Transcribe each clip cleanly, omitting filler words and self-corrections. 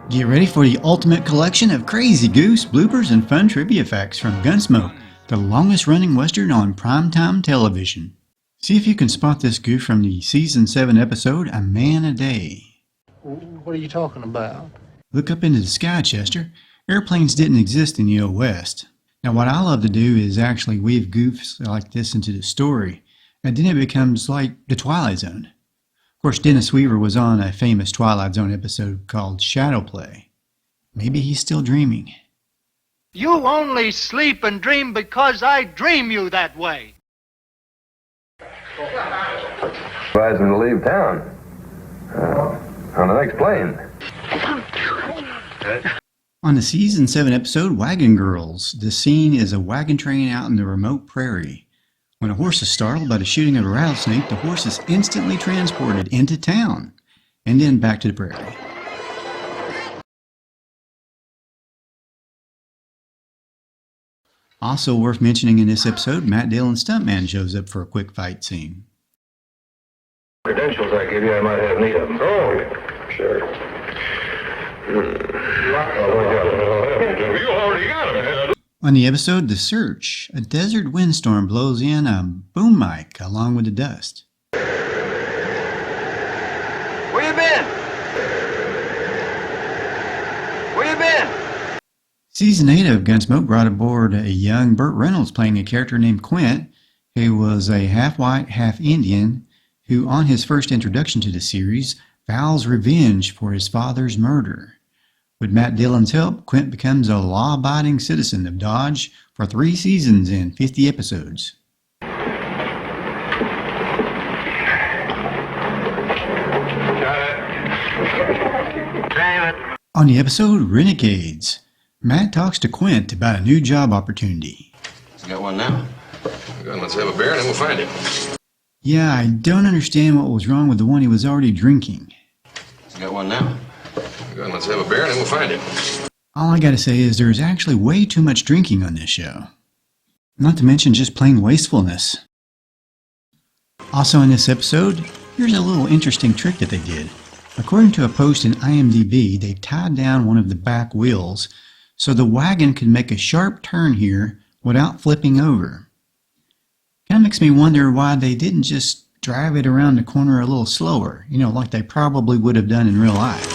Get ready for the ultimate collection of crazy goofs, bloopers, and fun trivia facts from Gunsmoke, the longest running western on primetime television. See if you can spot this goof from the Season 7 episode, A Man a Day. What are you talking about? Look up into the sky, Chester. Airplanes didn't exist in the Old West. Now what I love to do is actually weave goofs like this into the story, and then it becomes like the Twilight Zone. Of course, Dennis Weaver was on a famous Twilight Zone episode called Shadow Play. Maybe he's still dreaming. You only sleep and dream because I dream you that way. Advising to leave town. On the next plane. On the Season 7 episode, Wagon Girls, the scene is a wagon train out in the remote prairie. When a horse is startled by the shooting of a rattlesnake, the horse is instantly transported into town and then back to the prairie. Also worth mentioning in this episode, Matt Dillon stuntman shows up for a quick fight scene. Credentials I give you, I might have need of them. Oh, sure. You already got them. On the episode The Search, a desert windstorm blows in a boom mic along with the dust. Where you been? Where you been? Season 8 of Gunsmoke brought aboard a young Burt Reynolds playing a character named Quint, who was a half-white, half-Indian, who on his first introduction to the series vows revenge for his father's murder. With Matt Dillon's help, Quint becomes a law-abiding citizen of Dodge for 3 seasons and 50 episodes. On the episode Renegades, Matt talks to Quint about a new job opportunity. Got one now? Good, let's have a beer and then we'll find him. Yeah, I don't understand what was wrong with the one he was already drinking. Got one now? Good, let's have a beer and then we'll find him. All I gotta say is there's actually way too much drinking on this show. Not to mention just plain wastefulness. Also in this episode, here's a little interesting trick that they did. According to a post in IMDb, they tied down one of the back wheels so the wagon could make a sharp turn here without flipping over. Kind of makes me wonder why they didn't just drive it around the corner a little slower, like they probably would have done in real life.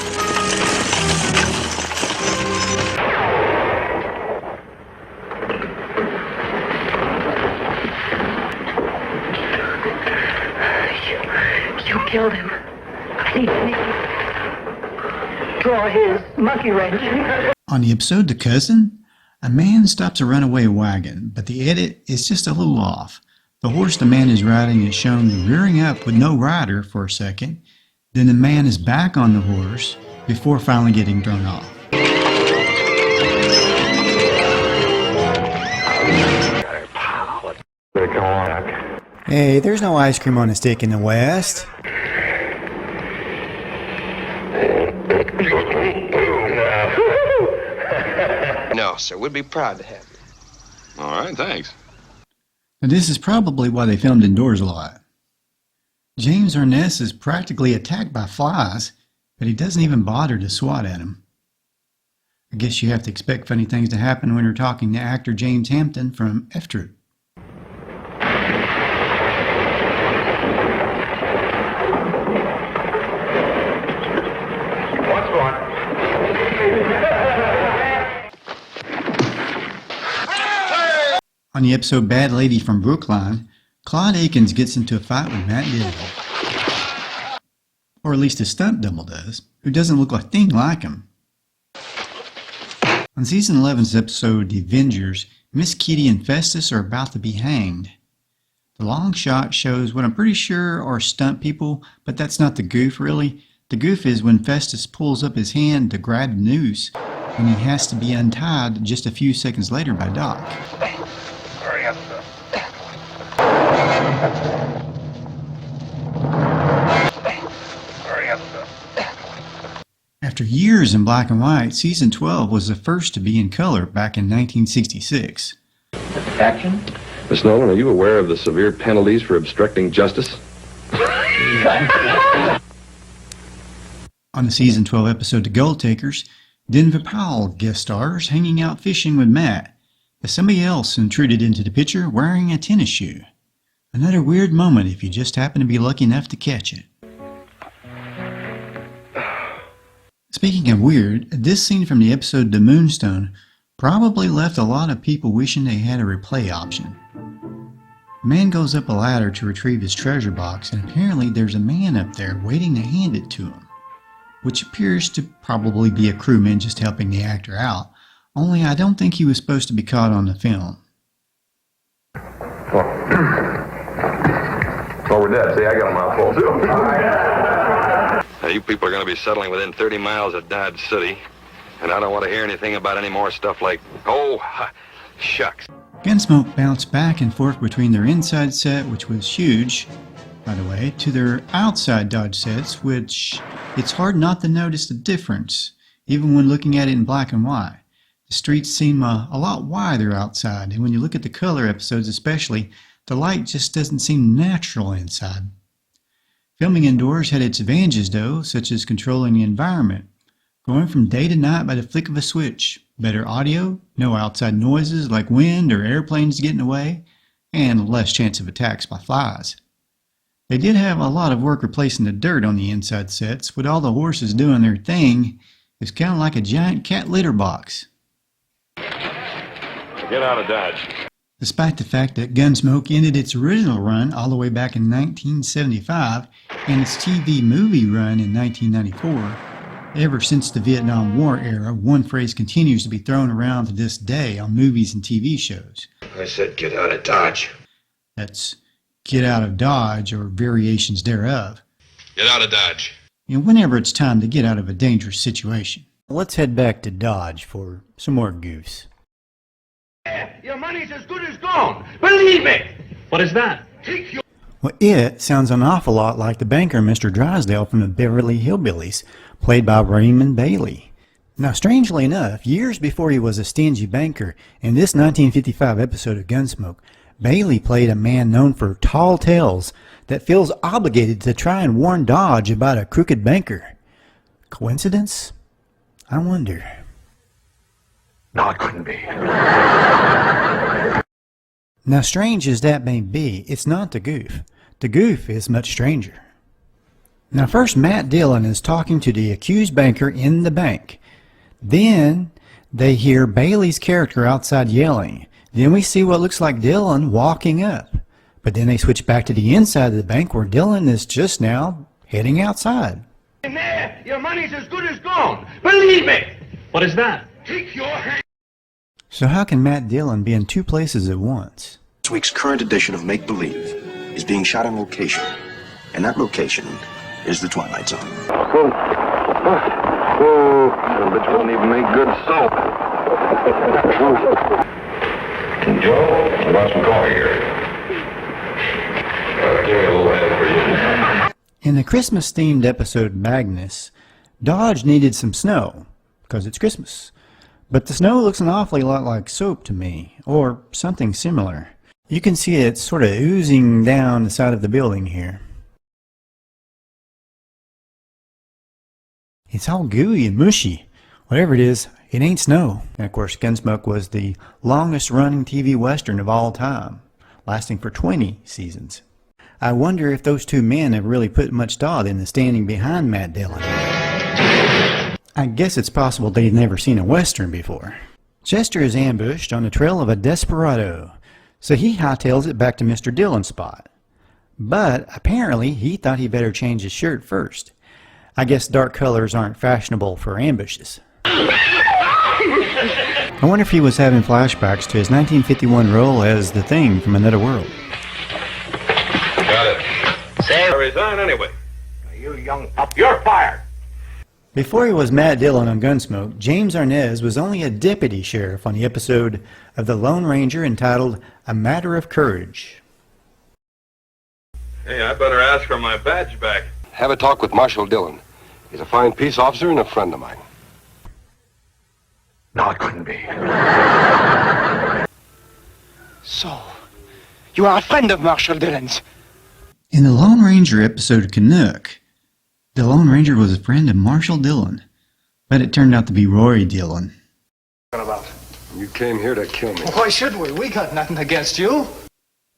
You killed him. I need to draw his monkey wrench. On the episode The Cousin, a man stops a runaway wagon, but the edit is just a little off. The horse the man is riding is shown rearing up with no rider for a second, then the man is back on the horse before finally getting thrown off. Hey, there's no ice cream on a stick in the West. No, sir. We'd be proud to have you. All right, thanks. Now, this is probably why they filmed indoors a lot. James Arness is practically attacked by flies, but he doesn't even bother to swat at them. I guess you have to expect funny things to happen when you're talking to actor James Hamptom from F Troop. On the episode Bad Lady from Brookline, Claude Akins gets into a fight with Matt Dillon. Or at least his stunt double does, who doesn't look a thing like him. On Season 11's episode The Avengers, Miss Kitty and Festus are about to be hanged. The long shot shows what I'm pretty sure are stunt people, but that's not the goof really. The goof is when Festus pulls up his hand to grab the noose, and he has to be untied just a few seconds later by Doc. Hurry up, After years in black and white, Season 12 was the first to be in color back in 1966. Action? Miss Nolan, are you aware of the severe penalties for obstructing justice? On the season 12 episode The Gold Takers, Denver Pyle guest stars hanging out fishing with Matt as somebody else intruded into the picture wearing a tennis shoe. Another weird moment if you just happen to be lucky enough to catch it. Speaking of weird, this scene from the episode The Moonstone probably left a lot of people wishing they had a replay option. A man goes up a ladder to retrieve his treasure box, and apparently there's a man up there waiting to hand it to him, which appears to probably be a crewman just helping the actor out, only I don't think he was supposed to be caught on the film. Oh, we're dead. See, I got a mouthful too. Now, you people are going to be settling within 30 miles of Dodge City, and I don't want to hear anything about any more stuff like, oh, shucks. Gunsmoke bounced back and forth between their inside set, which was huge, by the way, to their outside Dodge sets, which it's hard not to notice the difference, even when looking at it in black and white. The streets seem a lot wider outside, and when you look at the color episodes especially, the light just doesn't seem natural inside. Filming indoors had its advantages though, such as controlling the environment, going from day to night by the flick of a switch, better audio, no outside noises like wind or airplanes getting away, and less chance of attacks by flies. They did have a lot of work replacing the dirt on the inside sets, with all the horses doing their thing. It's kind of like a giant cat litter box. Get out of Dodge. Despite the fact that Gunsmoke ended its original run all the way back in 1975 and its TV movie run in 1994, ever since the Vietnam War era, one phrase continues to be thrown around to this day on movies and TV shows. I said get out of Dodge. That's get out of Dodge or variations thereof. Get out of Dodge. And whenever it's time to get out of a dangerous situation. Let's head back to Dodge for some more goofs. Your money's as good as gone. Believe me. What is that? Take your... Well, it sounds an awful lot like the banker Mr. Drysdale from the Beverly Hillbillies, played by Raymond Bailey. Now, strangely enough, years before he was a stingy banker, in this 1955 episode of Gunsmoke, Bailey played a man known for tall tales that feels obligated to try and warn Dodge about a crooked banker. Coincidence? I wonder. No, it couldn't be. Now, strange as that may be, it's not the Goof. The Goof is much stranger. Now, first Matt Dillon is talking to the accused banker in the bank. Then they hear Bailey's character outside yelling. Then we see what looks like Dillon walking up. But then they switch back to the inside of the bank where Dillon is just now heading outside. In there, your money's as good as gone. Believe me. What is that? Take your hand. So how can Matt Dillon be in two places at once? This week's current edition of Make Believe is being shot on location, and that location is the Twilight Zone. Oh, that bitch wouldn't even make good soap. Joe, I brought some coffee here. Give me a little hand for you. In the Christmas-themed episode Magnus, Dodge needed some snow, because it's Christmas. But the snow looks an awfully lot like soap to me, or something similar. You can see it sort of oozing down the side of the building here. It's all gooey and mushy. Whatever it is, it ain't snow. And of course, Gunsmoke was the longest running TV Western of all time, lasting for 20 seasons. I wonder if those two men have really put much thought into standing behind Matt Dillon. I guess it's possible they'd never seen a Western before. Chester is ambushed on the trail of a desperado, so he hightails it back to Mr. Dillon's spot. But apparently he thought he better change his shirt first. I guess dark colors aren't fashionable for ambushes. I wonder if he was having flashbacks to his 1951 role as the Thing from Another World. Got it. Say, I resign anyway. you young pup, you're fired. Before he was Matt Dillon on Gunsmoke, James Arness was only a deputy sheriff on the episode of The Lone Ranger entitled A Matter of Courage. Hey, I better ask for my badge back. Have a talk with Marshal Dillon. He's a fine peace officer and a friend of mine. No, it couldn't be. So, you are a friend of Marshal Dillon's? In the Lone Ranger episode Canuck, the The Lone Ranger was a friend of Marshal Dillon, but it turned out to be Rory Dillon. What about? You came here to kill me. Why should we? We got nothing against you.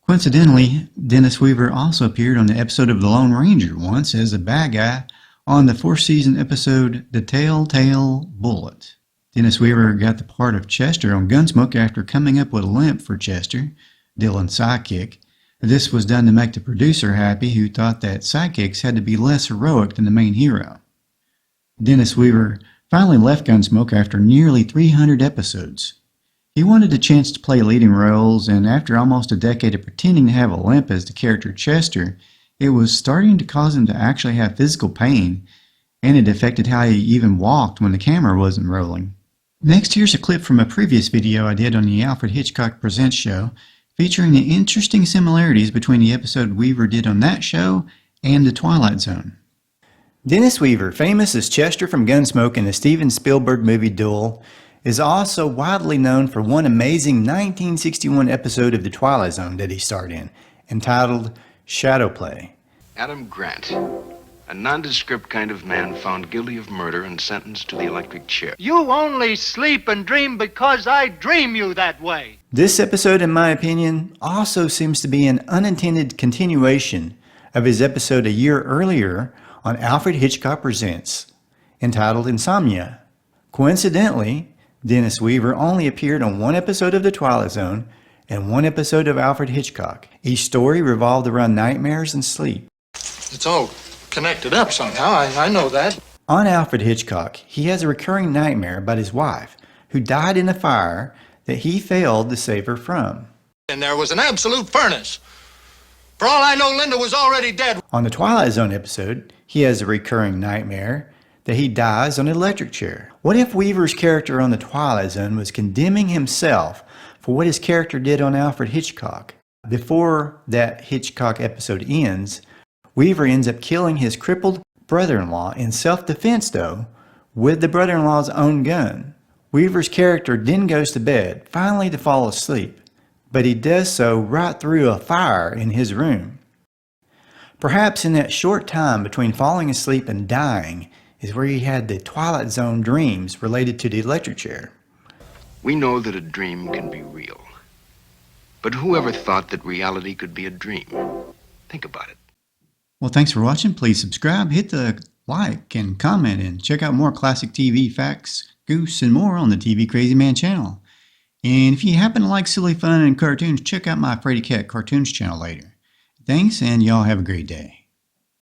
Coincidentally, Dennis Weaver also appeared on the episode of The Lone Ranger once as a bad guy on the fourth season episode The Telltale Bullet. Dennis Weaver got the part of Chester on Gunsmoke after coming up with a limp for Chester, Dillon's sidekick. This was done to make the producer happy, who thought that sidekicks had to be less heroic than the main hero. Dennis Weaver finally left Gunsmoke after nearly 300 episodes. He wanted a chance to play leading roles, and after almost a decade of pretending to have a limp as the character Chester, it was starting to cause him to actually have physical pain, and it affected how he even walked when the camera wasn't rolling. Next, here's a clip from a previous video I did on the Alfred Hitchcock Presents show, featuring the interesting similarities between the episode Weaver did on that show and The Twilight Zone. Dennis Weaver, famous as Chester from Gunsmoke in the Steven Spielberg movie Duel, is also widely known for one amazing 1961 episode of The Twilight Zone that he starred in, entitled Shadow Play. Adam Grant, a nondescript kind of man found guilty of murder and sentenced to the electric chair. You only sleep and dream because I dream you that way. This episode, in my opinion, also seems to be an unintended continuation of his episode a year earlier on Alfred Hitchcock Presents, entitled Insomnia. Coincidentally, Dennis Weaver only appeared on one episode of The Twilight Zone and one episode of Alfred Hitchcock. Each story revolved around nightmares and sleep. It's all connected up somehow. I know that. On Alfred Hitchcock, he has a recurring nightmare about his wife, who died in a fire that he failed to save her from. And there was an absolute furnace. For all I know, Linda was already dead. On the Twilight Zone episode, he has a recurring nightmare that he dies on an electric chair. What if Weaver's character on the Twilight Zone was condemning himself for what his character did on Alfred Hitchcock? Before that Hitchcock episode ends, Weaver ends up killing his crippled brother-in-law in self-defense, though, with the brother-in-law's own gun. Weaver's character then goes to bed, finally to fall asleep, but he does so right through a fire in his room. Perhaps in that short time between falling asleep and dying is where he had the Twilight Zone dreams related to the electric chair. We know that a dream can be real. But whoever thought that reality could be a dream? Think about it. Well, thanks for watching. Please subscribe, hit the like and comment, and check out more classic TV facts, goofs, and more on the TV Crazy Man channel. And if you happen to like silly fun and cartoons, check out my Frady Cat Cartoons channel later. Thanks, and y'all have a great day.